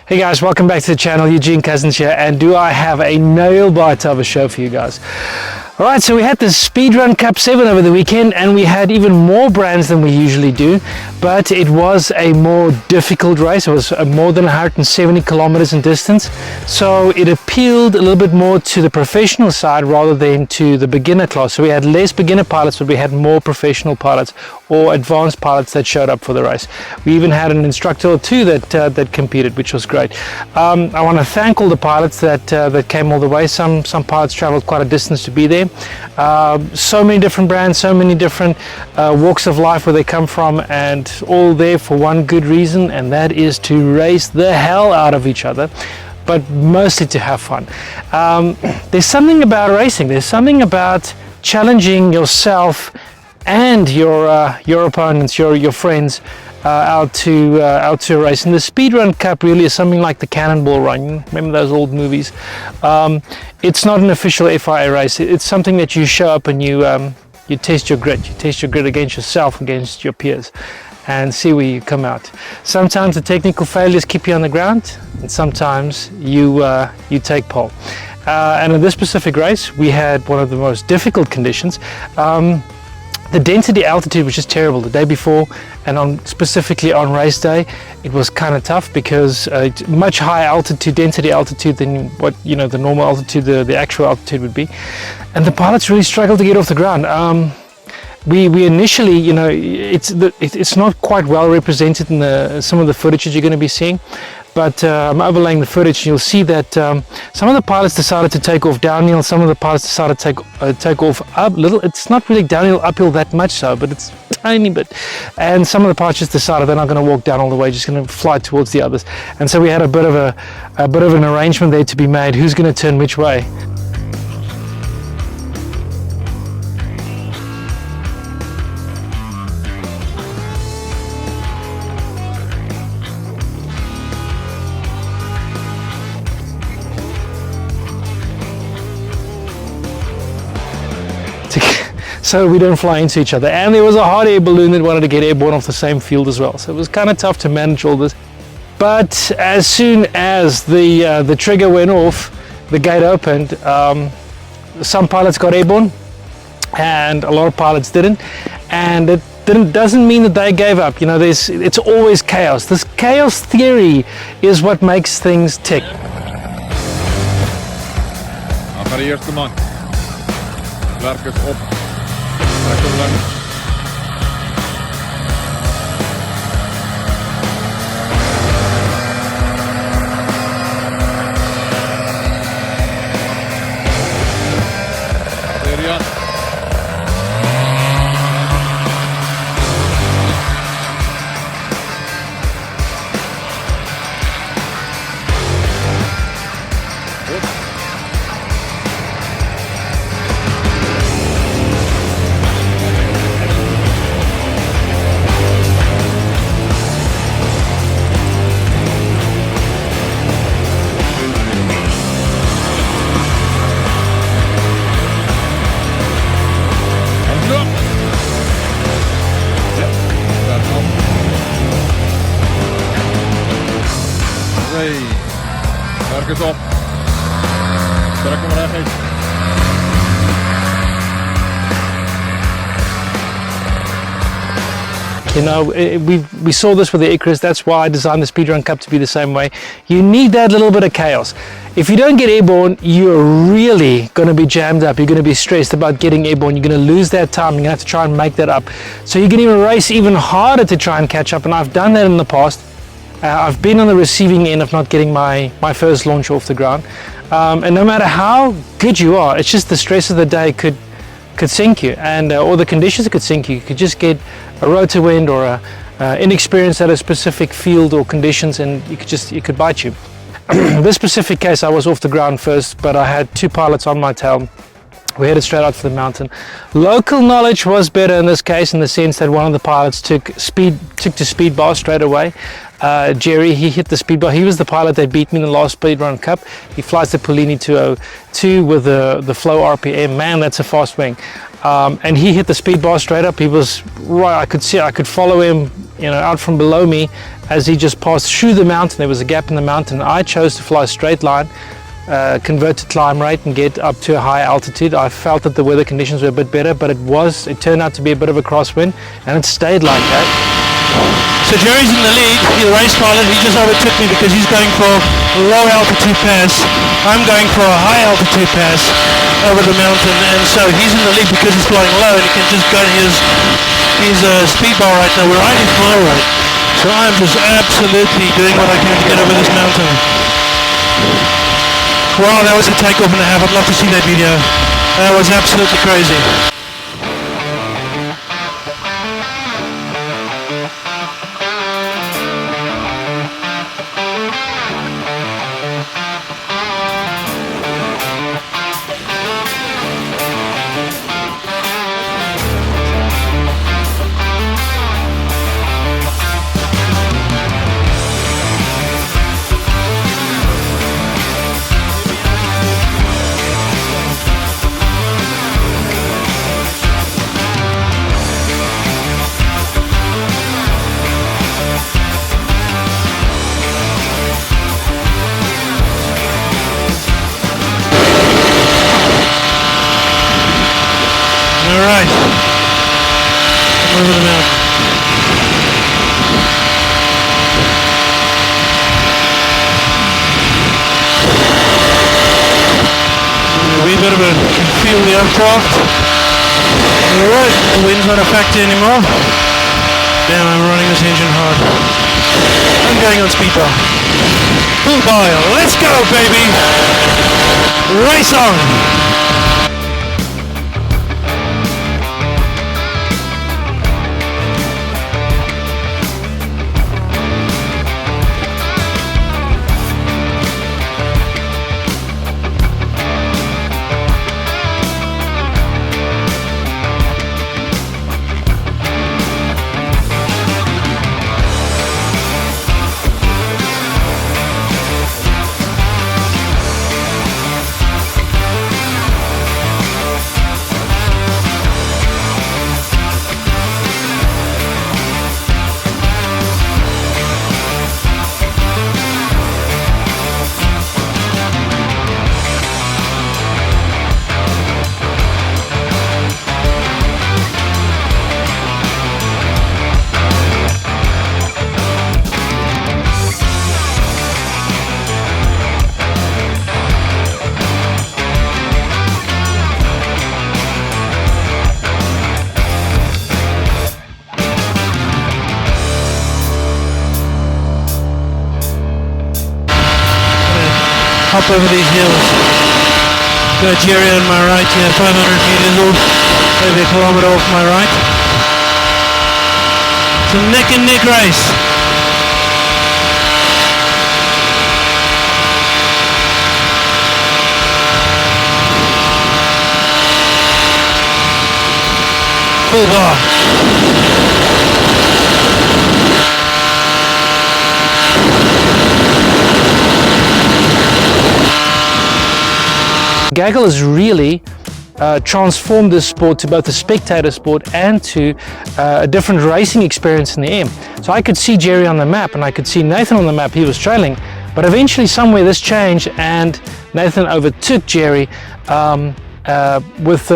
Hey guys, welcome back to the channel. Eugene Cousins here, and do I have a nail biter of a show for you guys. Alright, so we had the Speedrun Cup 7 over the weekend, and we had even more brands than we usually do, but it was a more difficult race. It was more than 170 kilometers in distance, so it appealed a little bit more to the professional side rather than to the beginner class. So we had less beginner pilots, but we had more professional pilots or advanced pilots that showed up for the race. We even had an instructor or two that competed, which was great. I want to thank all the pilots that came all the way. Some pilots traveled quite a distance to be there. So many different brands, so many different walks of life where they come from, and all there for one good reason, and that is to race the hell out of each other, but mostly to have fun. There's something about racing, there's something about challenging yourself and your opponents, your friends, out to a race. And the Speedrun Cup really is something like the Cannonball Run. Remember those old movies? It's not an official FIA race. It's something that you show up and you test your grit. You test your grit against yourself, against your peers, and see where you come out. Sometimes the technical failures keep you on the ground, and sometimes you take pole. And in this specific race, we had one of the most difficult conditions. The density altitude was just terrible the day before, and specifically on race day, it was kind of tough because much higher altitude, density altitude than what the normal altitude, the actual altitude would be, and the pilots really struggled to get off the ground. We initially, it's not quite well represented in some of the footage that you're going to be seeing. But I'm overlaying the footage, and you'll see that some of the pilots decided to take off downhill, some of the pilots decided to take off up little. It's not really downhill, uphill that much so, but it's a tiny bit. And some of the pilots just decided they're not going to walk down all the way, just going to fly towards the others. And so we had a bit of an arrangement there to be made, who's going to turn which way. So we don't fly into each other. And there was a hot air balloon that wanted to get airborne off the same field as well. So it was kind of tough to manage all this. But as soon as the trigger went off, the gate opened, some pilots got airborne and a lot of pilots didn't. And it doesn't mean that they gave up. It's always chaos. This chaos theory is what makes things tick. Gaat de eerste man. Werkers op. Trekker langs. Adrian. Werk eens op. Trek hem recht. We saw this with the Icarus. That's why I designed the Speedrun Cup to be the same way. You need that little bit of chaos. If you don't get airborne, you're really going to be jammed up. You're going to be stressed about getting airborne. You're going to lose that time. You're going to have to try and make that up. So you're going to race even harder to try and catch up. And I've done that in the past. I've been on the receiving end of not getting my first launch off the ground. And no matter how good you are, it's just the stress of the day could sink you, and or the conditions could sink you. You could just get a rotor wind or inexperience at a specific field or conditions, and it could bite you. This specific case, I was off the ground first, but I had two pilots on my tail. We headed straight out for the mountain. Local knowledge was better in this case, in the sense that one of the pilots took to speed bar straight away. Jerry, he hit the speed bar. He was the pilot that beat me in the last Speedrun Cup. He flies the Polini 202 with the flow RPM. Man, that's a fast wing. And he hit the speed bar straight up. He was right. I could follow him out from below me as he just passed through the mountain. There was a gap in the mountain. I chose to fly a straight line, convert to climb rate and get up to a high altitude. I felt that the weather conditions were a bit better, but it turned out to be a bit of a crosswind, and it stayed like that. So Jerry's in the lead, he's the race pilot. He just overtook me because he's going for a low altitude pass. I'm going for a high altitude pass over the mountain, and so he's in the lead because he's flying low and he can just go to his speed bar right now. We're riding flow rate, so I'm just absolutely doing what I can to get over this mountain. Wow, that was a takeoff and a half. I'd love to see that video. That was absolutely crazy. Alright, I'm over the mountain. A wee bit of a feel the aircraft. Alright, the wind's not a factor anymore. Damn, I'm running this engine hard. I'm going on speed bar. Full dial, let's go baby! Race on! Hop over these hills. Got Jerry on my right here, 500 meters off, maybe a kilometer off my right. It's a neck and neck race. Full bar. Gaggle has really transformed this sport to both a spectator sport and to a different racing experience in the air. So I could see Jerry on the map and I could see Nathan on the map, he was trailing, but eventually somewhere this changed and Nathan overtook Jerry with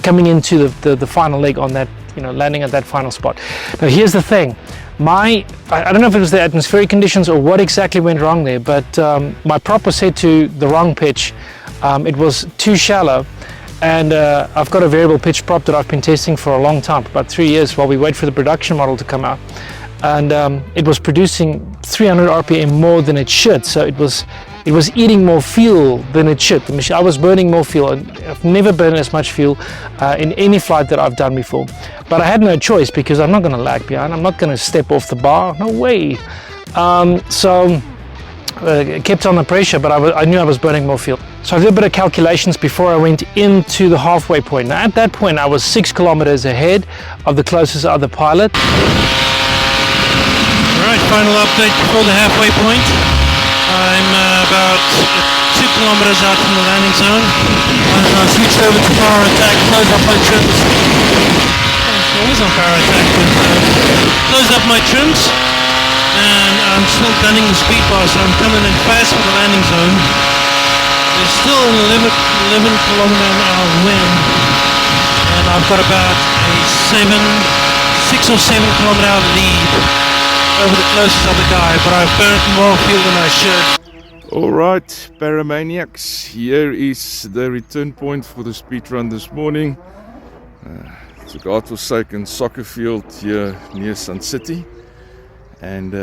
coming into the final leg on that, landing at that final spot. Now here's the thing, I don't know if it was the atmospheric conditions or what exactly went wrong there, but my prop was set to the wrong pitch. It was too shallow, and I've got a variable pitch prop that I've been testing for a long time, about 3 years, while we wait for the production model to come out, and it was producing 300 RPM more than it should, so it was eating more fuel than it should. I was burning more fuel, and I've never burned as much fuel in any flight that I've done before, but I had no choice because I'm not going to lag behind, I'm not going to step off the bar, no way. So kept on the pressure, but I knew I was burning more fuel. So I did a bit of calculations before I went into the halfway point. Now at that point I was 6 kilometers ahead of the closest other pilot. Alright, final update before the halfway point. I'm about 2 kilometers out from the landing zone. I switched over to power attack, close up my trims. Always on power attack, but close closed up my trims, and I'm still gunning the speed bar, so I'm coming in fast for the landing zone. There's still an 11 kilometer an hour wind, and I've got about a 6 or 7 kilometer hour lead over the closest other guy, but I've burnt more fuel than I should. Alright, Paramaniacs, here is the return point for the speed run this morning. It's a godforsaken soccer field here near Sun City, and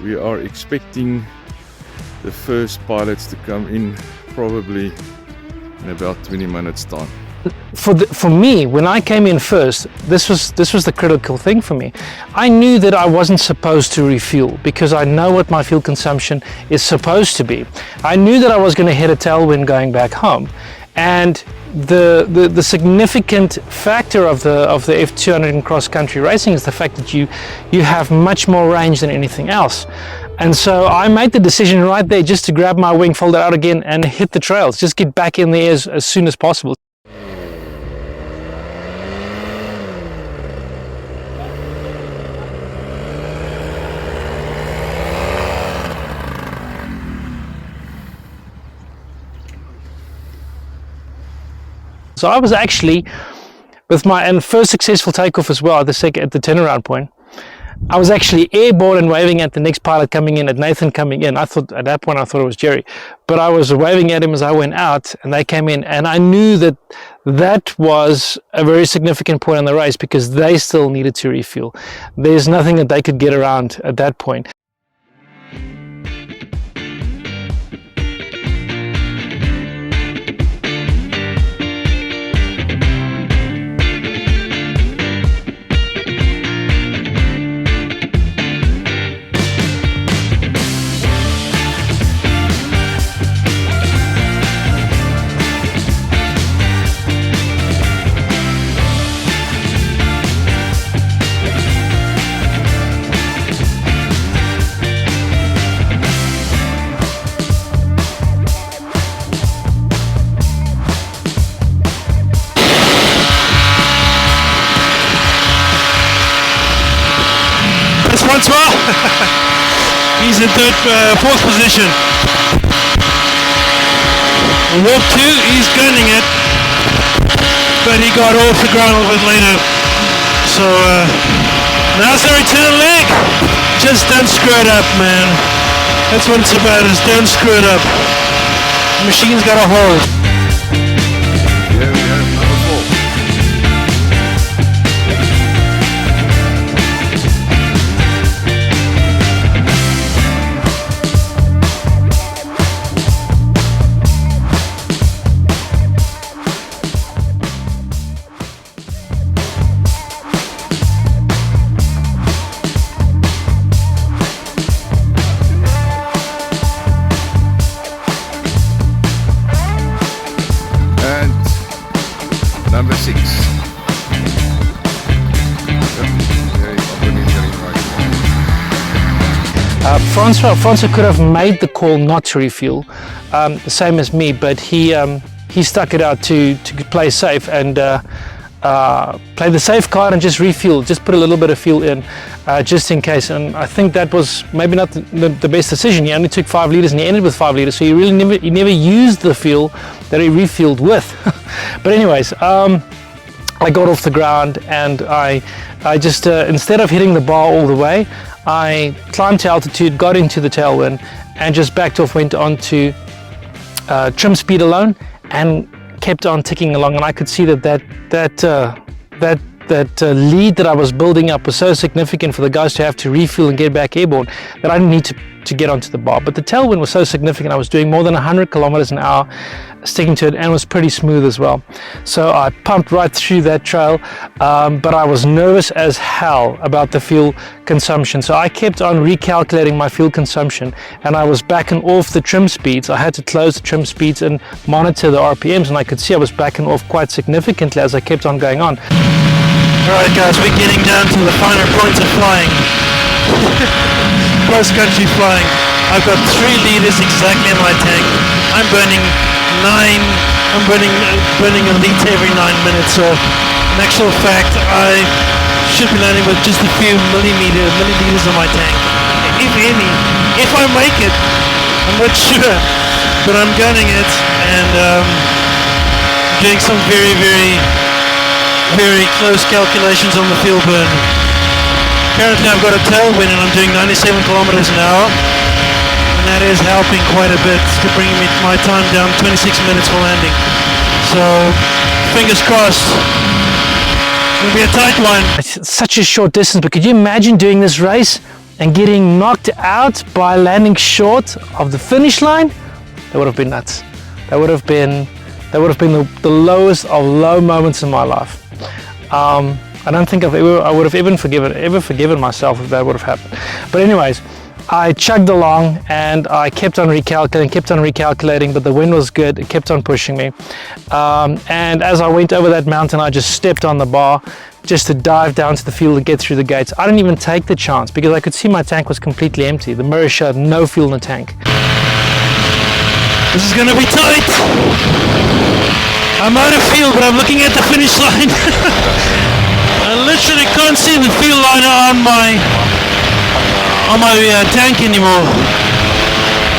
we are expecting the first pilots to come in probably in about 20 minutes time. For me, when I came in first, this was the critical thing for me. I knew that I wasn't supposed to refuel because I know what my fuel consumption is supposed to be. I knew that I was going to hit a tailwind going back home, and the significant factor of the F200 in cross country racing is the fact that you have much more range than anything else. And so I made the decision right there just to grab my wing, fold it out again, and hit the trails. Just get back in there as soon as possible. So I was actually, with my first successful takeoff as well at the turnaround point, I was actually airborne and waving at the next pilot coming in, at Nathan coming in. I thought at that point it was Jerry, but I was waving at him as I went out, and they came in, and I knew that was a very significant point in the race because they still needed to refuel. There's nothing that they could get around at that point. Francois, he's in fourth position. Warp 2, he's gunning it, but he got off the ground a little bit later. So now's the return leg. Just don't screw it up, man. That's what it's about, is don't screw it up. The machine's got a hold. Here we have number 4. Number 6. Francois could have made the call not to refuel, the same as me, but he stuck it out to play safe and play the safe card and just refuel, just put a little bit of fuel in just in case. And I think that was maybe not the best decision. He only took 5 liters and he ended with 5 liters, so he really never used the fuel that he refueled with. But anyways, I got off the ground and I just instead of hitting the bar all the way, I climbed to altitude, got into the tailwind, and just backed off, went on to trim speed alone, and kept on ticking along. And I could see that lead that I was building up was so significant for the guys to have to refuel and get back airborne that I didn't need to get onto the bar. But the tailwind was so significant. I was doing more than 100 kilometers an hour sticking to it, and was pretty smooth as well. So I pumped right through that trail, but I was nervous as hell about the fuel consumption. So I kept on recalculating my fuel consumption, and I was backing off the trim speeds. I had to close the trim speeds and monitor the RPMs, and I could see I was backing off quite significantly as I kept on going on. Alright guys, we're getting down to the finer points of flying. Cross country flying. I've got 3 liters exactly in my tank. I'm burning burning a liter every 9 minutes. So in actual fact, I should be landing with just a few milliliters on my tank, if any. If I make it, I'm not sure, but I'm gunning it, and doing some very, very, very close calculations on the fuel burn. Currently I've got a tailwind and I'm doing 97 kilometers an hour, and that is helping quite a bit to bring my time down 26 minutes for landing. So fingers crossed. It'll be a tight one. It's such a short distance, but could you imagine doing this race and getting knocked out by landing short of the finish line? That would have been nuts. That would have been the lowest of low moments in my life. I don't think I would have ever forgiven myself if that would have happened. But anyways, I chugged along and I kept on recalculating, but the wind was good. It kept on pushing me. And as I went over that mountain, I just stepped on the bar just to dive down to the field and get through the gates. I didn't even take the chance because I could see my tank was completely empty. The mirror showed no fuel in the tank. This is gonna be tight. I'm out of fuel, but I'm looking at the finish line. I literally can't see the fuel line on my tank anymore.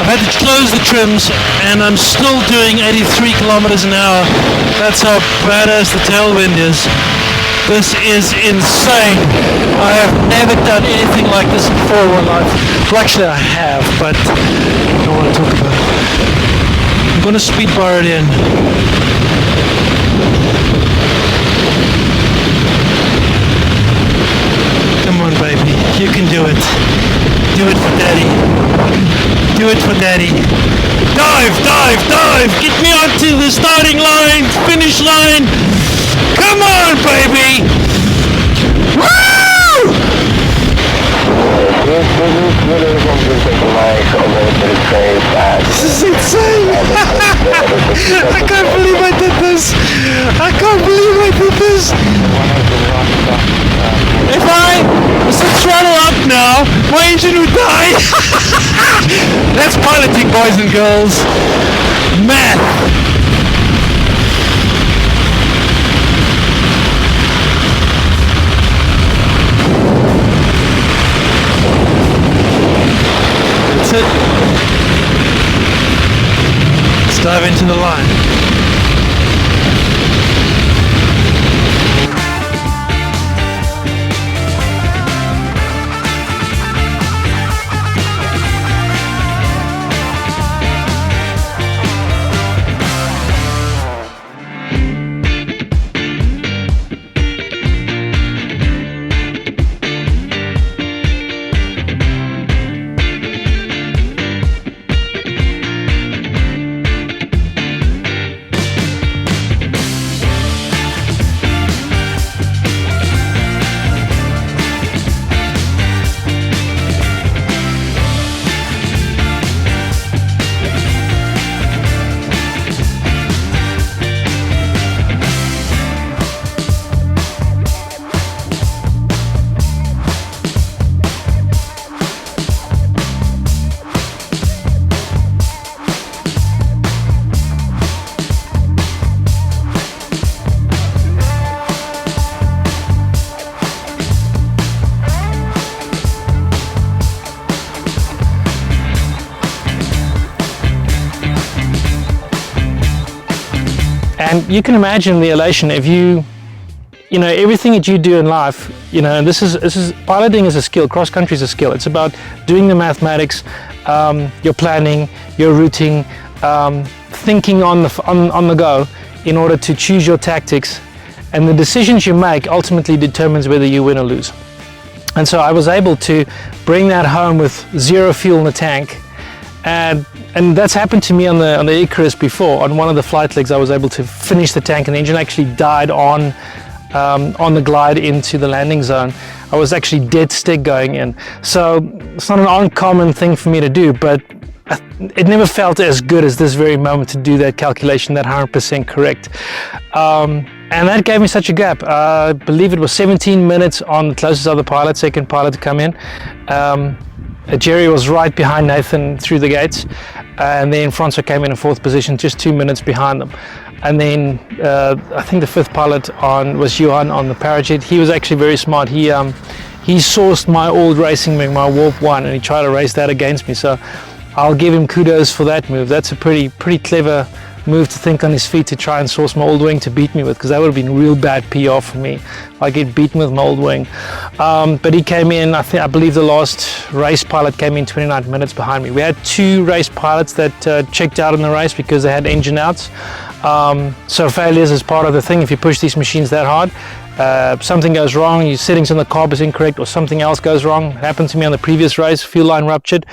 I've had to close the trims, and I'm still doing 83 kilometers an hour. That's how badass the tailwind is. This is insane. I have never done anything like this before in my life. Well, actually I have, but I don't want to talk about it. I'm going to speed bar it in. Come on, baby. You can do it. Do it for daddy. Do it for daddy. Dive, dive, dive! Get me onto the starting line, finish line! Come on, baby! Woo! This is insane! I can't believe I did this! I can't believe I did this! If I was to throttle up now, my engine would die! That's piloting, boys and girls. Math! That's it. Let's dive into the line. And you can imagine the elation if you know, everything that you do in life, you know, and this is piloting is a skill, cross country is a skill. It's about doing the mathematics, your planning, your routing, thinking on the go in order to choose your tactics, and the decisions you make ultimately determines whether you win or lose. And so I was able to bring that home with zero fuel in the tank, and that's happened to me on the Icarus before. On one of the flight legs I was able to finish the tank and the engine actually died on the glide into the landing zone. I was actually dead stick going in. So it's not an uncommon thing for me to do, but it never felt as good as this very moment to do that calculation, that 100% correct. And that gave me such a gap. I believe it was 17 minutes on the closest other pilot, second pilot to come in. Jerry was right behind Nathan through the gates, and then Francois came in fourth position, just 2 minutes behind them. And then I think the fifth pilot was Johan on the Parajet. He was actually very smart. He sourced my old racing rig, my Warp 1, and he tried to race that against me. So I'll give him kudos for that move. That's a pretty clever move to think on his feet to try and source my old wing to beat me with, because that would have been real bad PR for me if I get beaten with my old wing. But he came in, I believe the last race pilot came in 29 minutes behind me. We had 2 race pilots that checked out in the race because they had engine outs. So failures is part of the thing. If you push these machines that hard, something goes wrong, your settings on the carb is incorrect, or something else goes wrong. It happened to me on the previous race, fuel line ruptured.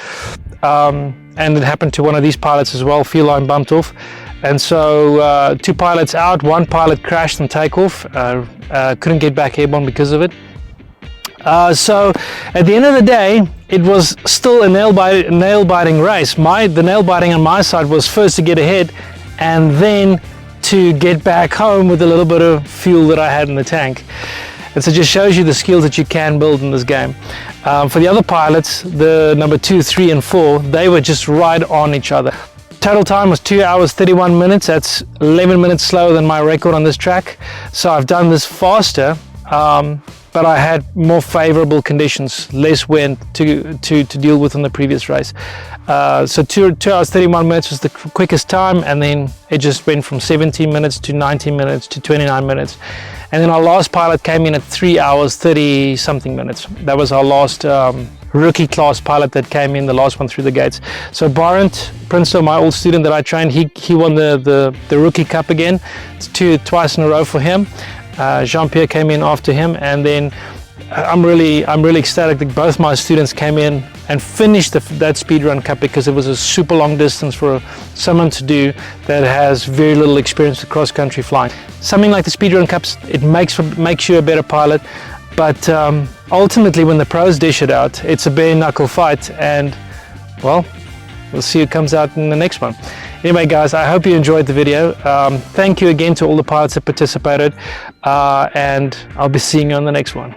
And it happened to one of these pilots as well, fuel line bumped off. And so 2 pilots out, 1 pilot crashed on takeoff, couldn't get back airborne because of it. So at the end of the day, it was still a nail-biting race. The nail-biting on my side was first to get ahead, and then to get back home with a little bit of fuel that I had in the tank. And so it just shows you the skills that you can build in this game. For the other pilots, the number 2, 3, and 4, they were just right on each other. Total time was 2 hours 31 minutes. That's 11 minutes slower than my record on this track. So I've done this faster, but I had more favorable conditions, less wind to deal with on the previous race. So 2 hours 31 minutes was the quickest time, and then it just went from 17 minutes to 19 minutes to 29 minutes. And then our last pilot came in at 3 hours 30 something minutes. That was our last rookie class pilot that came in, the last one through the gates. So Barent Princeton, my old student that I trained, he won the rookie cup again. It's twice in a row for him. Jean-Pierre came in after him, and then I'm really ecstatic that both my students came in and finished that Speedrun Cup, because it was a super long distance for someone to do that has very little experience with cross-country flying. Something like the Speedrun Cups, it makes you a better pilot, but ultimately when the pros dish it out, it's a bare-knuckle fight, and well, we'll see who comes out in the next one. Anyway guys, I hope you enjoyed the video. Thank you again to all the pilots that participated, and I'll be seeing you on the next one.